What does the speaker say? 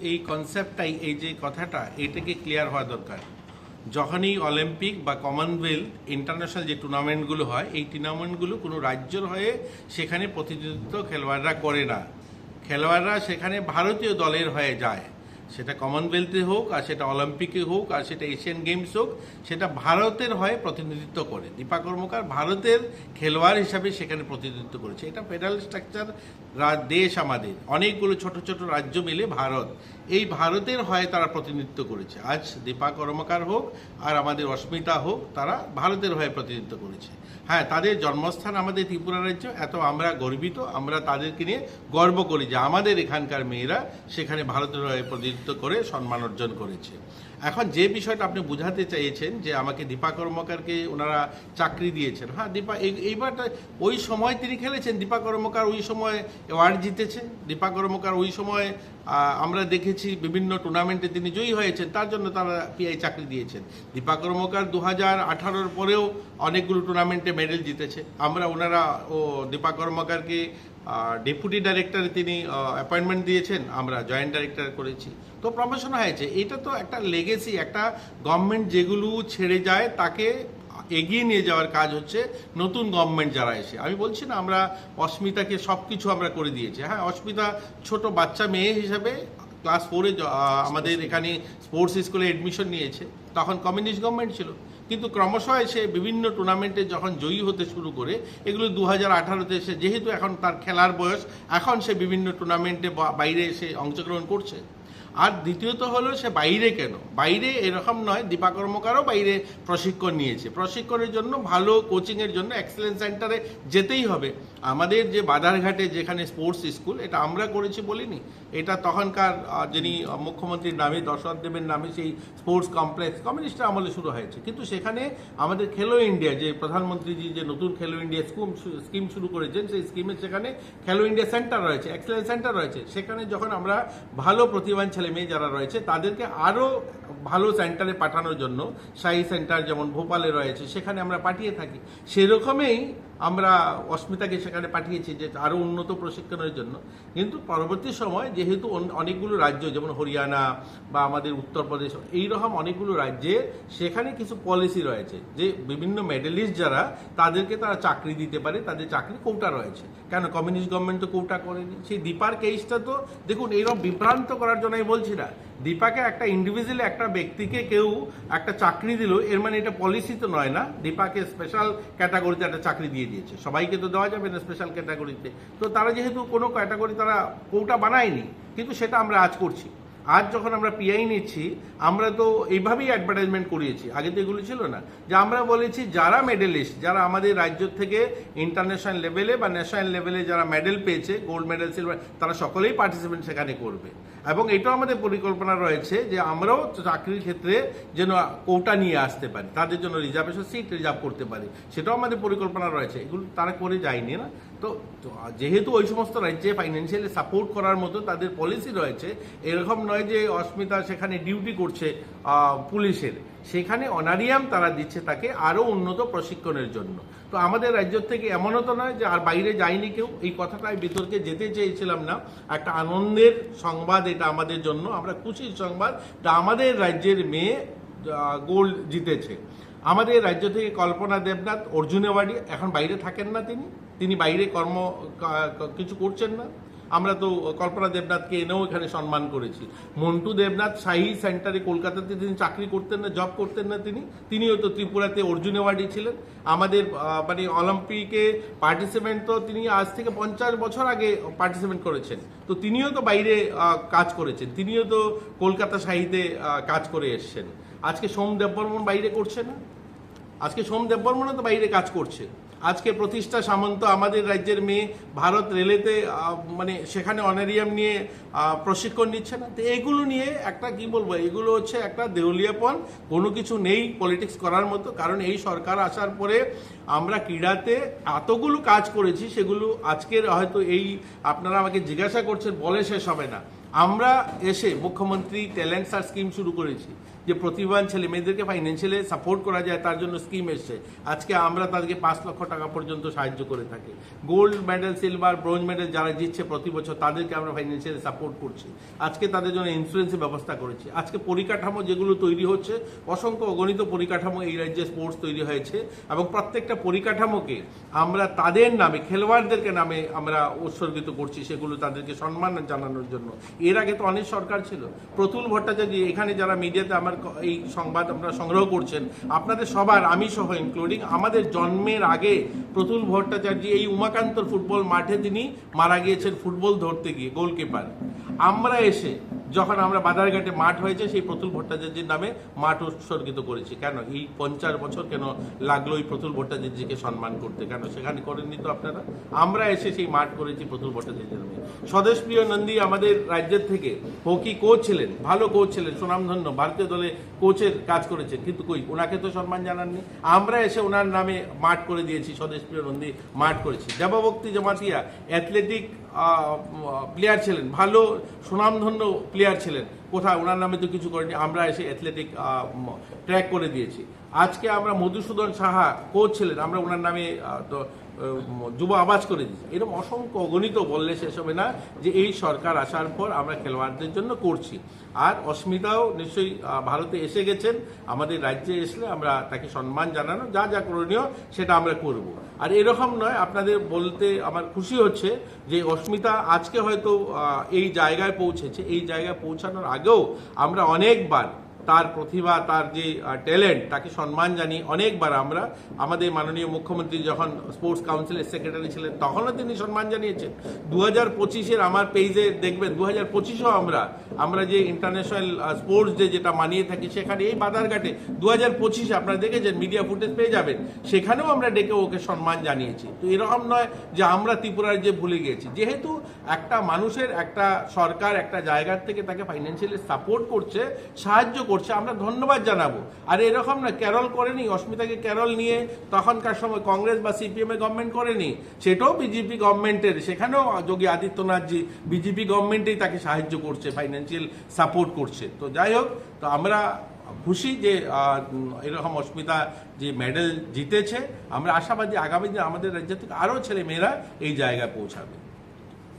এই কনসেপ্টটাই, এই যে কথাটা, এটাকে ক্লিয়ার হওয়া দরকার। যখনই অলিম্পিক বা কমনওয়েলথ ইন্টারন্যাশনাল যে টুর্নামেন্টগুলো হয়, এই টুর্নামেন্টগুলো কোনো রাজ্যের হয়ে সেখানে প্রতিনিধিত্ব খেলোয়াড়রা করে না। খেলোয়াড়রা সেখানে ভারতীয় দলের হয়ে যায়, সেটা কমনওয়েলথে হোক, আর সেটা অলিম্পিকে হোক, আর সেটা এশিয়ান গেমস হোক, সেটা ভারতের হয়ে প্রতিনিধিত্ব করে। দীপা কর্মকার ভারতের খেলোয়াড় হিসাবে সেখানে প্রতিনিধিত্ব করেছে। এটা ফেডারেল স্ট্রাকচার দেশ, আমাদের অনেকগুলো ছোট ছোট রাজ্য মিলে ভারত, এই ভারতের হয়ে তারা প্রতিনিধিত্ব করেছে। আজ দীপা কর্মকার হোক আর আমাদের অস্মিতা হোক, তারা ভারতের হয়ে প্রতিনিধিত্ব করেছে। হ্যাঁ, তাদের জন্মস্থান আমাদের ত্রিপুরা রাজ্য, এত আমরা গর্বিত, আমরা তাদেরকে নিয়ে গর্ব করি যে আমাদের এখানকার মেয়েরা সেখানে ভারতের হয়ে প্রতিনিধিত্ব করে সম্মান অর্জন করেছে। এখন যে বিষয়টা আপনি বোঝাতে চাইছেন যে আমাকে দীপা কর্মকারকে ওনারা চাকরি দিয়েছেন, হ্যাঁ, দীপা এইবারটা ওই সময় তিনি খেলেছেন। দীপা কর্মকার ওই সময় অ্যাওয়ার্ড জিতেছেন। দীপা কর্মকার ওই সময় আমরা দেখেছি বিভিন্ন টুর্নামেন্টে তিনি জয়ী হয়েছেন, তার জন্য তারা পিআই চাকরি দিয়েছেন। দীপা কর্মকার 2018 পরেও অনেকগুলো টুর্নামেন্টে মেডেল জিতেছে। আমরা ওনারা দীপা কর্মকারকে ডেপুটি ডাইরেক্টরে তিনি অ্যাপয়েন্টমেন্ট দিয়েছেন, আমরা জয়েন্ট ডাইরেক্টর করেছি, তো প্রমোশন হয়েছে। এটা তো একটা লেগেসি। একটা গভর্নমেন্ট যেগুলো ছেড়ে যায় তাকে এগিয়ে নিয়ে যাওয়ার কাজ হচ্ছে নতুন গভর্নমেন্ট যারা এসে। আমি বলছি না আমরা অস্মিতাকে সব কিছু আমরা করে দিয়েছি। হ্যাঁ, অস্মিতা ছোট বাচ্চা মেয়ে হিসাবে ক্লাস 4-এ আমাদের এখানে স্পোর্টস স্কুলে এডমিশন নিয়েছে, তখন কমিউনিস্ট গভর্নমেন্ট ছিল। কিন্তু ক্রমশ এসে বিভিন্ন টুর্নামেন্টে যখন জয়ী হতে শুরু করে, এগুলো 2018-তে এসে, যেহেতু এখন তার খেলার বয়স, এখন সে বিভিন্ন টুর্নামেন্টে বাইরে এসে অংশগ্রহণ করছে। আর দ্বিতীয়ত হলো সে বাইরে কেন, বাইরে এরকম নয়, দীপা কর্মকারও বাইরে প্রশিক্ষণ নিয়েছে। প্রশিক্ষণের জন্য, ভালো কোচিংয়ের জন্য এক্সেলেন্স সেন্টারে যেতেই হবে। আমাদের যে বাজারঘাটে যেখানে স্পোর্টস স্কুল, এটা আমরা করেছি বলিনি, এটা তখনকার যিনি মুখ্যমন্ত্রীর নামে, দশরথ দেবের নামে সেই স্পোর্টস কমপ্লেক্স কমিউনিস্টের আমলে শুরু হয়েছে। কিন্তু সেখানে আমাদের খেলো ইন্ডিয়া, যে প্রধানমন্ত্রীজি যে নতুন খেলো ইন্ডিয়া স্কিম শুরু করেছেন, সেই স্কিমে সেখানে খেলো ইন্ডিয়া সেন্টার রয়েছে, এক্সেলেন্স সেন্টার রয়েছে। সেখানে যখন আমরা ভালো প্রতিভান ছেলে মেয়ে যারা রয়েছে তাদেরকে আরও ভালো সেন্টারে পাঠানোর জন্য, সাই সেন্টার যেমন ভোপালে রয়েছে, সেখানে আমরা পাঠিয়ে থাকি। সেরকমই আমরা অস্মিতাকে সেখানে পাঠিয়েছি যে আরও উন্নত প্রশিক্ষণের জন্য। কিন্তু পরবর্তী সময় যেহেতু অনেকগুলো রাজ্য, যেমন হরিয়ানা বা আমাদের উত্তরপ্রদেশ, এইরকম অনেকগুলো রাজ্যে সেখানে কিছু পলিসি রয়েছে যে বিভিন্ন মেডেলিস্ট যারা, তাদেরকে তারা চাকরি দিতে পারে, তাদের চাকরি কোটা রয়েছে। কেন কমিউনিস্ট গভর্নমেন্ট তো কোটা করেনি। সেই দীপার কেসটা তো দেখুন, এইরকম বিভ্রান্ত করার জন্য আমি বলছি না। দীপাকে একটা ইন্ডিভিজুয়ালি, একটা ব্যক্তিকে কেউ একটা চাকরি দিল, এর মানে এটা পলিসি তো নয় না। দীপাকে স্পেশাল ক্যাটাগরিতে একটা চাকরি দিয়ে দিয়েছে, সবাইকে তো দেওয়া যাবে না স্পেশাল ক্যাটাগরিতে। তো তারা যেহেতু কোনো ক্যাটাগরি তারা কোটা বানায়নি, কিন্তু সেটা আমরা আজ করছি। আজ যখন আমরা পিআই নিচ্ছি, আমরা তো এইভাবেই অ্যাডভার্টাইজমেন্ট করিয়েছি, আগে তো এগুলো ছিল না, যে আমরা বলেছি যারা মেডেলিস্ট, যারা আমাদের রাজ্য থেকে ইন্টারন্যাশনাল লেভেলে বা ন্যাশনাল লেভেলে যারা মেডেল পেয়েছে, গোল্ড মেডেল, সিলভার, তারা সকলেই পার্টিসিপেন্ট সেখানে করবে। এবং এটাও আমাদের পরিকল্পনা রয়েছে যে আমরাও চাকরির ক্ষেত্রে যেন কোটা নিয়ে আসতে পারি, তাদের জন্য রিজার্ভেশন সিট রিজার্ভ করতে পারি, সেটাও আমাদের পরিকল্পনা রয়েছে। এগুলো তারা করে যায়নি না। তো যেহেতু ওই সমস্ত রাজ্যে ফাইন্যান্সিয়ালি সাপোর্ট করার মতো তাদের পলিসি রয়েছে, এরকম নয় যে অস্মিতা সেখানে ডিউটি করছে পুলিশের, সেখানে অনারিয়াম তারা দিচ্ছে তাকে আরও উন্নত প্রশিক্ষণের জন্য। তো আমাদের রাজ্য থেকে এমনও তো নয় যে আর বাইরে যায়নি কেউ, এই কথাটা আমি বিতর্কে যেতে চেয়েছিলাম না। একটা আনন্দের সংবাদ এটা আমাদের জন্য, আমরা খুশির সংবাদ, আমাদের রাজ্যের মেয়ে গোল্ড জিতেছে। আমাদের রাজ্য থেকে কল্পনা দেবনাথ অর্জুন অ্যাওয়ার্ডি, এখন বাইরে থাকেন না, তিনি বাইরে কিছু করছেন না। আমরা তো কল্পনা দেবনাথকে এনেও এখানে সম্মান করেছি। মন্টু দেবনাথ শাহী সেন্টারে কলকাতাতে তিনি চাকরি করতেন না, জব করতেন না, তিনিও তো ত্রিপুরাতে অর্জুন অ্যাওয়ার্ডি ছিলেন। আমাদের মানে অলিম্পিকে পার্টিসিপেন্ট তো তিনি আজ থেকে 50 বছর আগে পার্টিসিপেন্ট করেছেন, তো তিনিও তো বাইরে কাজ করেছেন, তিনিও তো কলকাতা শাহীতে কাজ করে এসছেন। আজকে সোম দেববর্মন বাইরে করছে না, আজকে সোম দেববর্মনও তো বাইরে কাজ করছে। আজকে প্রতিষ্ঠা সামন্ত আমাদের রাজ্যের মেয়ে ভারত রেলেতে মানে সেখানে অনারিয়াম নিয়ে প্রশিক্ষণ নিচ্ছে না। তো এগুলো নিয়ে একটা কি বলবো, এগুলো হচ্ছে একটা দেউলিয়াপন, কোনো কিছু নেই পলিটিক্স করার মতো। কারণ এই সরকার আসার পরে আমরা ক্রীড়াতে এতগুলো কাজ করেছি, সেগুলো আজকের হয়তো এই আপনারা আমাকে জিজ্ঞাসা করছেন বলে শেষ হবে না। আমরা এসে মুখ্যমন্ত্রী ট্যালেন্ট সার্চ স্কিম শুরু করেছি, যে প্রতিভাবান ছেলে মেয়েদেরকে ফাইন্যান্সিয়ালি সাপোর্ট করা যায় তার জন্য স্কিম এসছে। আজকে আমরা তাদেরকে 5 লক্ষ টাকা পর্যন্ত সাহায্য করে থাকি। Gold medal, silver, bronze medal যারা জিতছে প্রতি বছর তাদেরকে আমরা ফাইন্যান্সিয়ালি সাপোর্ট করছি। আজকে তাদের জন্য ইন্স্যুরেন্সের ব্যবস্থা করেছি। আজকে পরিকাঠামো যেগুলো তৈরি হচ্ছে, অসংখ্য অগণিত পরিকাঠামো এই রাজ্যে স্পোর্টস তৈরি হয়েছে, এবং প্রত্যেকটা পরিকাঠামোকে আমরা তাদের নামে, খেলোয়াড়দেরকে নামে আমরা উৎসর্গিত করছি, সেগুলো তাদেরকে সম্মান জানানোর জন্য। এর আগে তো অনেক সরকার ছিল। প্রতুল ভট্টাচার্য, এখানে যারা মিডিয়াতে আমার এই সংবাদ আপনারা সংগ্রহ করছেন, আপনাদের সবার, আমি সহ ইনক্লুডিং, আমাদের জন্মের আগে প্রতুল ভট্টাচার্য এই উমাকান্তর ফুটবল মাঠে তিনি মারা গিয়েছেন ফুটবল ধরতে গিয়ে, গোলকিপার। আমরা এসে যখন আমরা বাজারঘাটে মাঠ হয়েছে, সেই প্রতুল ভট্টাচার্যের নামে মাঠ উৎসর্গিত করেছি। কেন এই 50 বছর কেন লাগলো এই প্রতুল ভট্টাচার্যকে সম্মান করতে? কেন সেখানে করেননি তো আপনারা? আমরা এসে সেই মাঠ করেছি প্রতুল ভট্টাচার্যের নামে। স্বদেশপ্রিয় নন্দী আমাদের রাজ্যের থেকে হকি কোচ ছিলেন, ভালো কোচ ছিলেন, সুনামধন্য, ভারতীয় দলে কোচের কাজ করেছেন, কিন্তু কই, ওনাকে তো সম্মান জানাননি। আমরা এসে ওনার নামে মাঠ করে দিয়েছি, স্বদেশপ্রিয় নন্দী মাঠ করেছি। দেবভক্তি জমাতিয়া অ্যাথলেটিক প্লেয়ার ছিলেন, ভালো সুনামধন্য প্লেয়ার ছিলেন, কোথায় ওনার নামে তো কিছু করেনি। আমরা এসে অ্যাথলেটিক ট্র্যাক করে দিয়েছি। আজকে আমরা মধুসূদন সাহা কোচ ছিলেন, আমরা ওনার নামে যুব আবাস করে দিয়েছি। এরকম অসংখ্য অগণিত বললে শেষ হবে না যে এই সরকার আসার পর আমরা খেলোয়াড়দের জন্য করছি। আর অস্মিতাও নিশ্চয়ই ভারতে এসে গেছেন, আমাদের রাজ্যে এসলে আমরা তাকে সম্মান জানানো, যা যা করণীয় সেটা আমরা করব। আর এরকম নয়, আপনাদের বলতে আমার খুশি হচ্ছে যে অস্মিতা আজকে হয়তো এই জায়গায় পৌঁছেছে। এই জায়গায় পৌঁছানোর আগেও আমরা অনেকবার তার প্রতিভা, তার যে ট্যালেন্ট, তাকে সম্মান জানিয়ে অনেকবার আমরা, আমাদের মাননীয় মুখ্যমন্ত্রী যখন স্পোর্টস কাউন্সিলের সেক্রেটারি ছিলেন তখনও তিনি সম্মান জানিয়েছেন। 2025-এর আমার পেজে দেখবেন, 2025-ও আমরা যে ইন্টারন্যাশনাল স্পোর্টস ডে যেটা মানিয়ে থাকি, সেখানে এই বাধারঘাটে 2025-এ আপনারা দেখেছেন, মিডিয়া ফুটেজ পেয়ে যাবেন, সেখানেও আমরা ডেকে ওকে সম্মান জানিয়েছি। তো এরকম নয় যে আমরা ত্রিপুরার যে ভুলে গিয়েছি। যেহেতু একটা মানুষের, একটা সরকার একটা জায়গার থেকে তাকে ফাইন্যান্সিয়ালি সাপোর্ট করছে, সাহায্য করছে, আমরা ধন্যবাদ জানাবো। আর এরকম না ক্যারল করেনি, অস্মিতাকে ক্যারল নিয়ে তখনকার সময় কংগ্রেস বা সিপিএম এ গভর্নমেন্ট করেনি, সেটাও বিজেপি গভর্নমেন্টের, সেখানেও যোগী আদিত্যনাথজি বিজেপি গভর্নমেন্টেই তাকে সাহায্য করছে, ফাইন্যান্সিয়াল সাপোর্ট করছে। তো যাই হোক, তো আমরা খুশি যে এরকম অস্মিতা যে মেডেল জিতেছে। আমরা আশাবাদী আগামী দিনে আমাদের রাজ্য থেকে আরও ছেলে মেয়েরা এই জায়গায় পৌঁছাবে।